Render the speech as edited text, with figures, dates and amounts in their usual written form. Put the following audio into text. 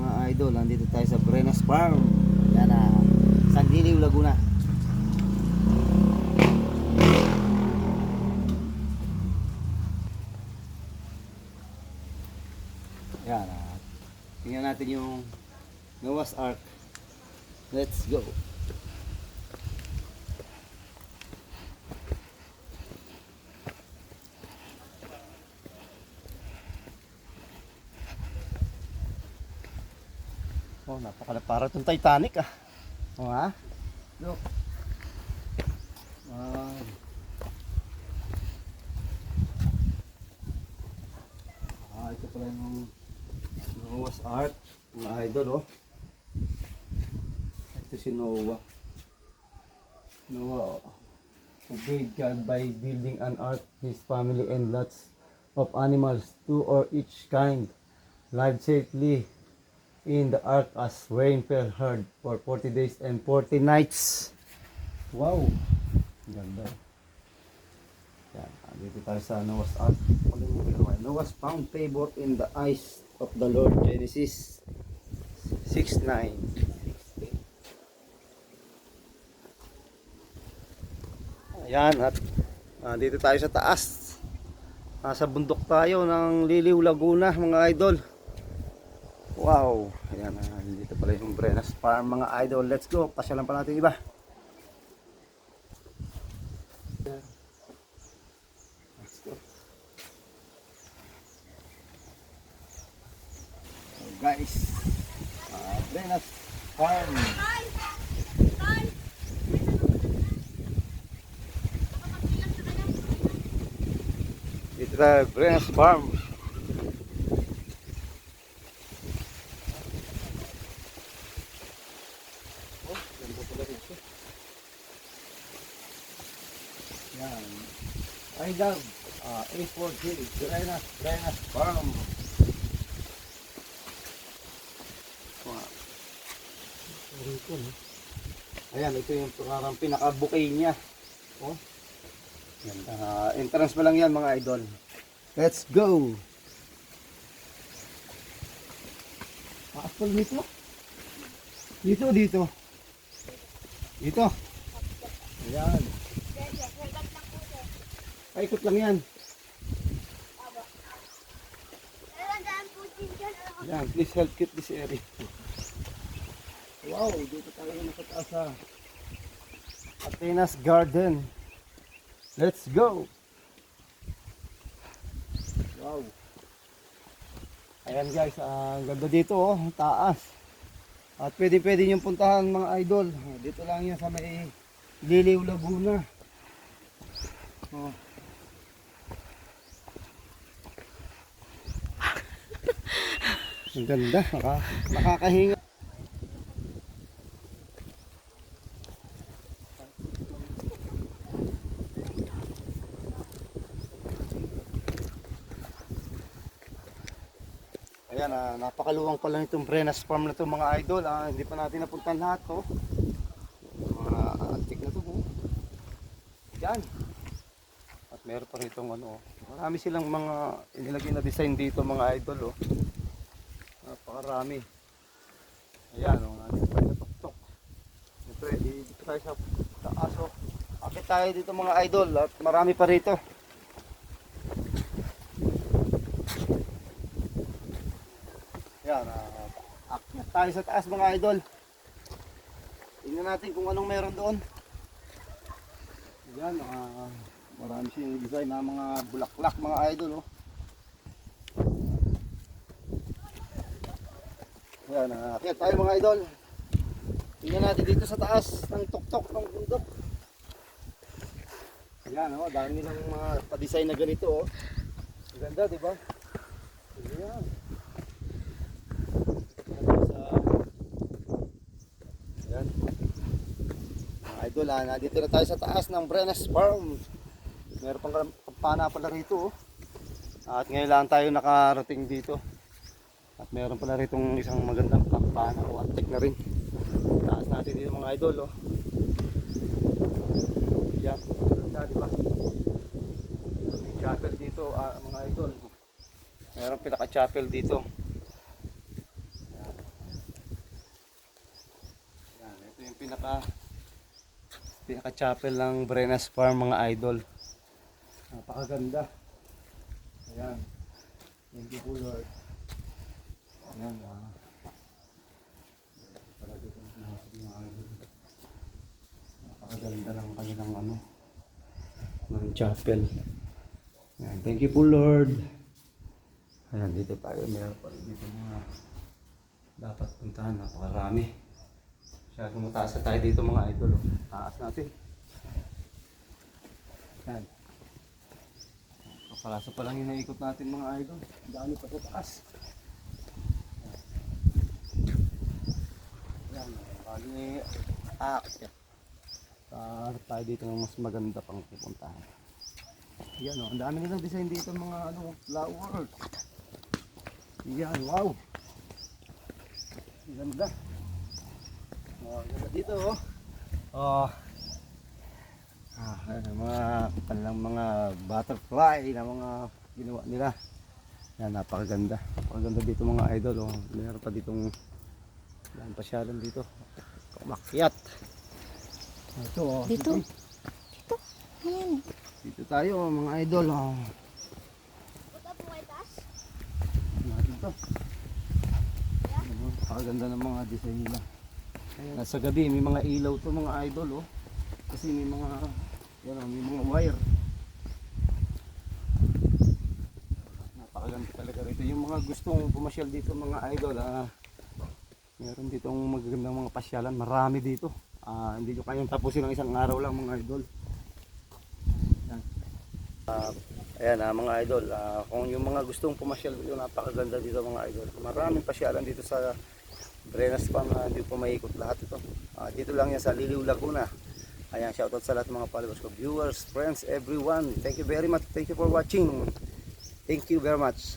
mga idol, nandito tayo sa Brenas Farm. Yan na, San Diliw, Laguna. Yan na, tingnan natin yung Noah's Ark. Let's go. Oh, para itong Titanic ah. Oh ha? Look. Wow. Ito pala yung Noah's Ark, mga idol oh. Ito si Noah. Noah obeyed God by building an ark, his family and lots of animals, two or each kind, lived safely in the ark as rain fell hard for 40 days and 40 nights. Wow! Ganda. Yan, dito tayo sa Noah's Ark. Noah's found favor in the eyes of the Lord. Genesis 6:9. Ayan, at dito tayo sa taas. Nasa bundok tayo ng Liliw, Laguna, mga idol. Wow, ayan, dito pala yung Brenas Farm, mga idol. Let's go, pasyalan pa natin iba. Let's go. So guys, Brenas Farm. Dito tayo, Brenas Farm. Yan. I love A4J, Brenas Farm. Wow. Ayan, ito yung parang pinaka-bouquet niya. Oh. Yan, entrance pa lang yan, mga idol. Let's go! Paakpal dito? Dito. Dito. Ayan. Paikot lang yan. Yan, please help keep this area. Wow, dito tayo nakataas sa Athena's Garden. Let's go! Wow. Ayan guys, ang ganda dito oh, taas. At pwede niyong puntahan mga idol. Dito lang yan sa may Liliw, Laguna. Oh. Ang ganda, nakakahinga. Ayan, napakaluwang pala nitong Brenas Farm na to mga idol. Hindi pa natin napuntahan lahat to. Mga antik na to. Yan. At meron pa ritong ano. Marami silang mga inilagay na design dito mga idol. Napakarami. Ayan, nandito pa yung tuktok. Siyempre, dito tayo sa taas. Akit tayo dito mga idol at marami pa rito. Yan, akyat tayo sa taas mga idol. Tingnan natin kung anong meron doon. Yan, marami siyang design na mga bulaklak mga idol. Yan, akyat tayo mga idol. Tingnan natin dito sa taas ng tuktok ng bundok. Yan, dami nilang mga pa-design na ganito. Ganda, di ba? Yan. Yan. Mga idol, nandito na tayo sa taas ng Brenas Farm. Meron pang kampana pala rito. At ngayon lang tayo nakarating dito. At meron pala rito isang magandang kampana o antik na rin. Taas natin dito mga idol. Yan. Diba? May chapel dito mga idol. Meron pinaka-chapel dito. yung pinaka chapel ng Brenas Farm mga idol. Napakaganda. Ayan. Thank you po Lord. Ayan. Napakaganda ng kanilang ng chapel. Ayan. Thank you po Lord. Ayan, dito tayo. Meron pa rin dito mga dapat puntahan. Napakarami. Masyadong mataas na tayo dito mga idol. Taas natin. Ayan. Kapalaso pa lang yung naikot natin mga idol. Dami pa sa taas. Ayan. Bali, tayo dito ng mas maganda pang pupuntahan. Ayan o. Ang dami nilang design dito mga flower. Ayan, wow. Ang ganda. Ganda dito mga kanilang mga butterfly na mga ginawa nila. Yan, napakaganda. Napakaganda dito mga idol. Meron pa ditong pasyalan dito. Umakyat. Ito Dito. Dito. Ayan. Dito tayo mga idol. Punta po kayo taas? Dito. Napakaganda ng mga design nila. Nasa gabi may mga ilaw to mga idol kasi may mga wire. Napakaganda talaga rito. Yung mga gustong pumasyal dito mga idol, meron ditong magagandang mga pasyalan. Marami dito. Hindi nyo kayang tapusin ng isang araw lang mga idol. Ayan mga idol, kung yung mga gustong pumasyal dito, napakaganda dito mga idol. Maraming pasyalan dito sa Brenas Farm na hindi po maikot lahat ito. Dito lang yan sa Liliw, Laguna. Ayan, shoutout sa lahat ng mga followers ko, viewers, friends, everyone. Thank you very much. Thank you for watching. Thank you very much.